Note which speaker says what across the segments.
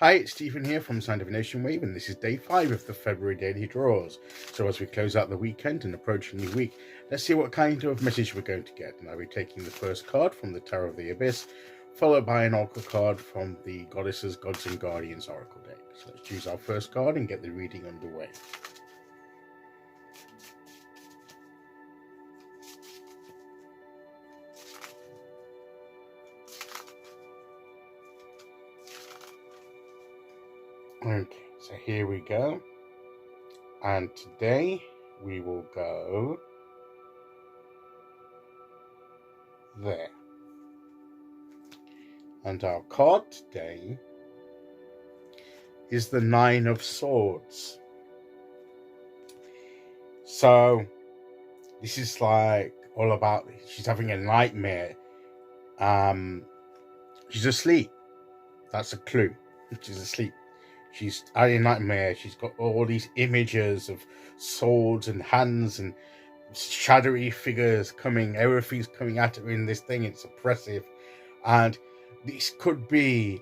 Speaker 1: Hi, it's Stephen here from Sound Divination Wave, and this is day 5 of the February daily draws. So as we close out the weekend and approach a new week, let's see what kind of message we're going to get. And I'll be taking the first card from the Tarot of the Abyss, followed by an oracle card from the Goddesses, Gods and Guardians Oracle deck. So let's choose our first card and get the reading underway. Okay, so here we go. And today we will go there. And our card today is the Nine of Swords. So this is like all about, she's having a nightmare. She's asleep. That's a clue. She's asleep. She's having a nightmare. She's got all these images of swords and hands and shadowy figures coming. Everything's coming at her in this thing. It's oppressive. And this could be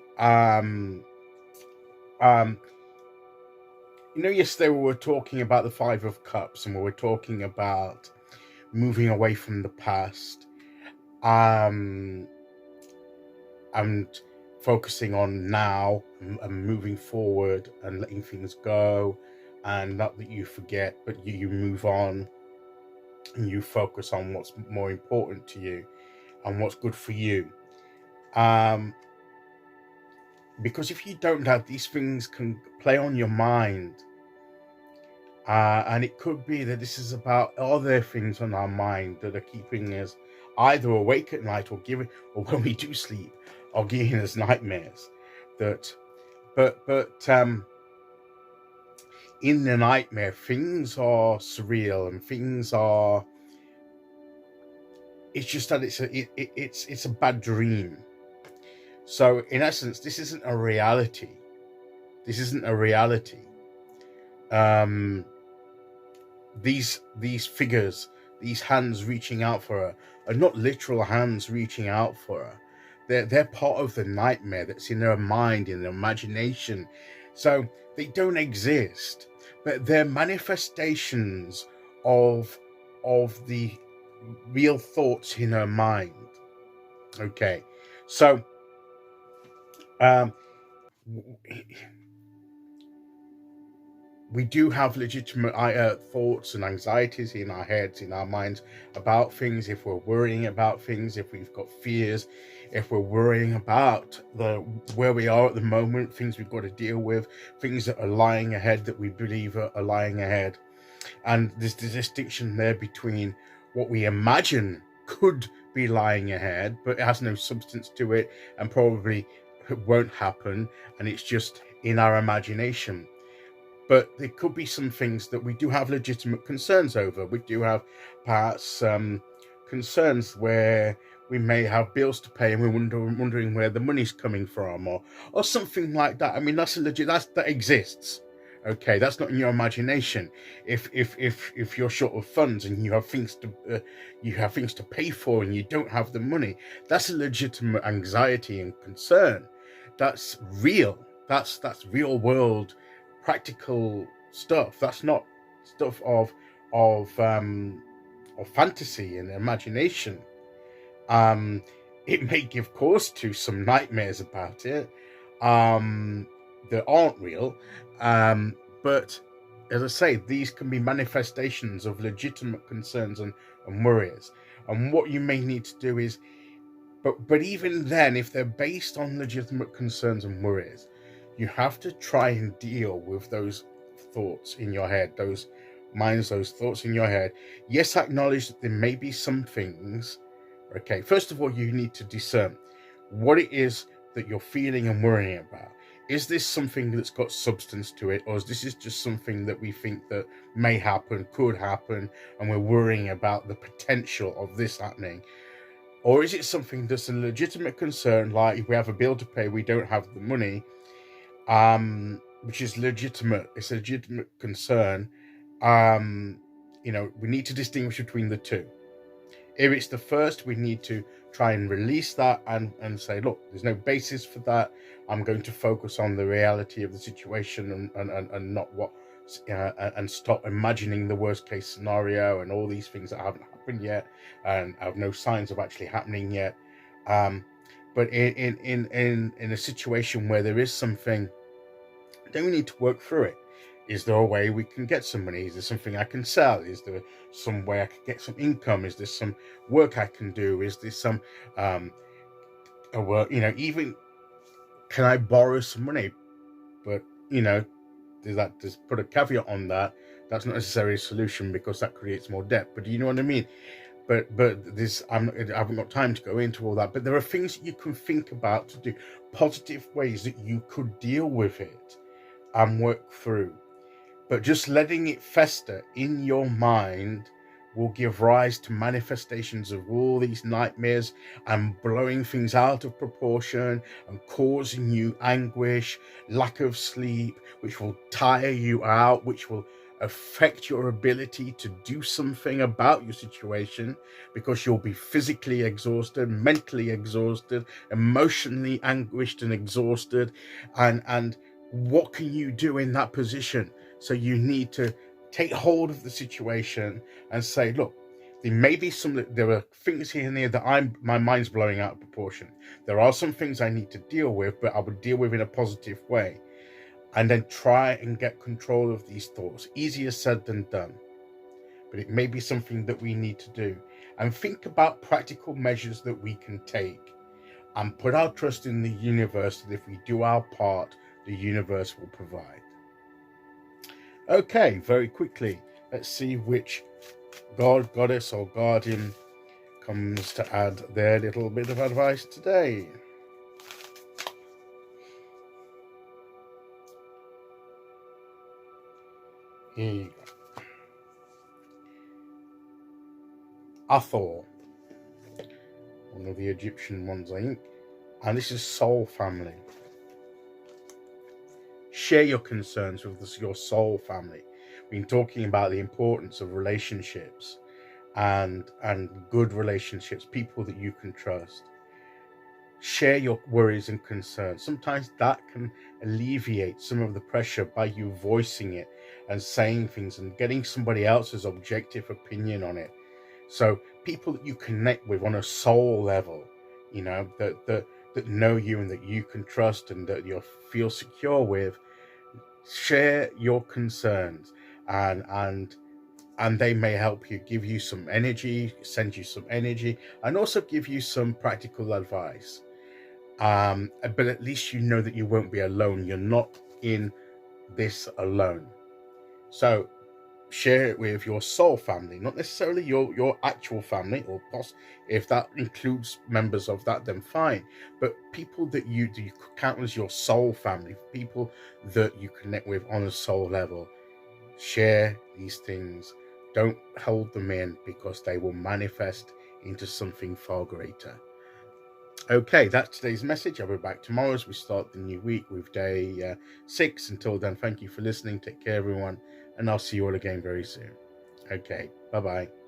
Speaker 1: yesterday we were talking about the Five of Cups, and we were talking about moving away from the past, and focusing on now and moving forward and letting things go, and not that you forget, but you move on and you focus on what's more important to you and what's good for you. Because if you don't have these things, can play on your mind. And it could be that this is about other things on our mind that are keeping us either awake at night or when we do sleep, or giving us nightmares. But in the nightmare, things are surreal and things are. It's just that it's a bad dream. So in essence, this isn't a reality. This isn't a reality. These figures, these hands reaching out for her, are not literal hands reaching out for her. They're part of the nightmare that's in her mind, in her imagination. So they don't exist, but they're manifestations of the real thoughts in her mind. Okay, so we do have legitimate thoughts and anxieties in our heads, in our minds, about things. If we're worrying about things, if we've got fears, if we're worrying about where we are at the moment, things we've got to deal with, things that are lying ahead that we believe are lying ahead. And there's the distinction there between what we imagine could be lying ahead, but it has no substance to it and probably won't happen, and it's just in our imagination. But there could be some things that we do have legitimate concerns over. We do have perhaps concerns where we may have bills to pay and we're wondering where the money's coming from, or something like that. I mean, that exists. Okay, that's not in your imagination. If you're short of funds and you have things to pay for and you don't have the money, that's a legitimate anxiety and concern. That's real. That's real world, practical stuff. That's not stuff of fantasy and imagination. It may give cause to some nightmares about it that aren't real, but as I say, these can be manifestations of legitimate concerns and worries. And what you may need to do is, but even then, if they're based on legitimate concerns and worries, you have to try and deal with those thoughts in your head, those thoughts in your head. Yes, acknowledge that there may be some things. Okay, first of all, you need to discern what it is that you're feeling and worrying about. Is this something that's got substance to it, or is this just something that we think that may happen, could happen, and we're worrying about the potential of this happening? Or is it something that's a legitimate concern, like if we have a bill to pay, we don't have the money, which is legitimate. It's a legitimate concern. We need to distinguish between the two. If it's the first, we need to try and release that and say, look, there's no basis for that. I'm going to focus on the reality of the situation and not what and stop imagining the worst case scenario and all these things that haven't happened yet and have no signs of actually happening yet. But in a situation where there is something, then we need to work through it. Is there a way we can get some money? Is there something I can sell? Is there some way I can get some income? Is there some work I can do? Is there some work, even can I borrow some money? But just put a caveat on that. That's not necessarily a solution, because that creates more debt. But do you know what I mean? But this, I haven't got time to go into all that. But there are things that you can think about to do, positive ways that you could deal with it and work through. But just letting it fester in your mind will give rise to manifestations of all these nightmares and blowing things out of proportion and causing you anguish, lack of sleep, which will tire you out, which will affect your ability to do something about your situation, because you'll be physically exhausted, mentally exhausted, emotionally anguished and exhausted. And what can you do in that position? So you need to take hold of the situation and say, look, there are things here and there that my mind's blowing out of proportion. There are some things I need to deal with, but I would deal with in a positive way. And then try and get control of these thoughts. Easier said than done. But it may be something that we need to do. And think about practical measures that we can take. And put our trust in the universe that if we do our part, the universe will provide. Okay, very quickly, let's see which god, goddess, or guardian comes to add their little bit of advice today. Here you go. Hathor, one of the Egyptian ones, I think. And this is soul family. Share your concerns with your soul family. We've been talking about the importance of relationships and good relationships, people that you can trust. Share your worries and concerns. Sometimes that can alleviate some of the pressure by you voicing it and saying things and getting somebody else's objective opinion on it. So people that you connect with on a soul level, that know you and that you can trust and that you feel secure with, share your concerns and they may help you, give you some energy, send you some energy, and also give you some practical advice. But at least you know that you won't be alone. You're not in this alone. So share it with your soul family, not necessarily your actual family, or if that includes members of that, then fine. But people that you count as your soul family, people that you connect with on a soul level. Share these things. Don't hold them in, because they will manifest into something far greater. Okay, that's today's message. I'll be back tomorrow as we start the new week with day 6. Until then, thank you for listening. Take care, everyone, and I'll see you all again very soon. Okay, bye-bye.